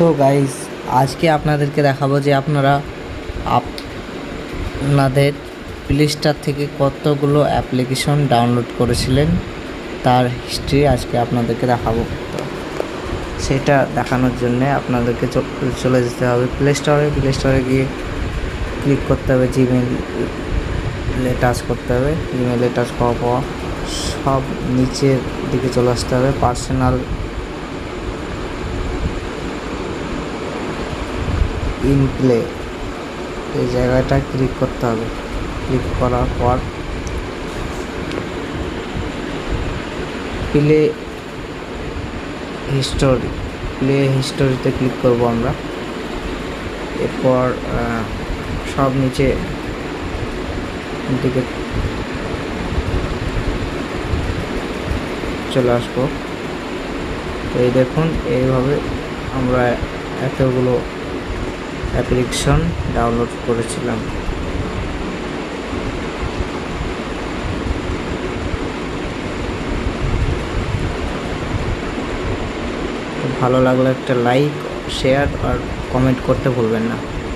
So guys, আজকে আপনাদেরকে দেখাবো যে আপনারা আপনাদের প্লে স্টোর থেকে কতগুলো অ্যাপ্লিকেশন ডাউনলোড করেছিলেন তার হিস্ট্রি আজকে আপনাদেরকে দেখাবো। তো সেটা দেখানোর জন্য আপনাদেরকে চলে যেতে হবে প্লে স্টোরে গিয়ে ক্লিক করতে হবে, জিমেইলে টাচ করতে হবে। জিমেইলে টাচ করার পর সব নিচের দিকে চলে আসতে হবে, পার্সোনাল ইন প্লে এই জায়গাটা ক্লিক করতে হবে। ক্লিক করার পর প্লে হিস্টোরিতে ক্লিক করব আমরা। এরপর সব নিচে দিকে চলে আসবো। তো এই দেখুন, এইভাবে আমরা এতগুলো অ্যাপ্লিকেশন ডাউনলোড করেছিলাম। ভালো লাগলে একটা লাইক, শেয়ার আর কমেন্ট করতে ভুলবেন না।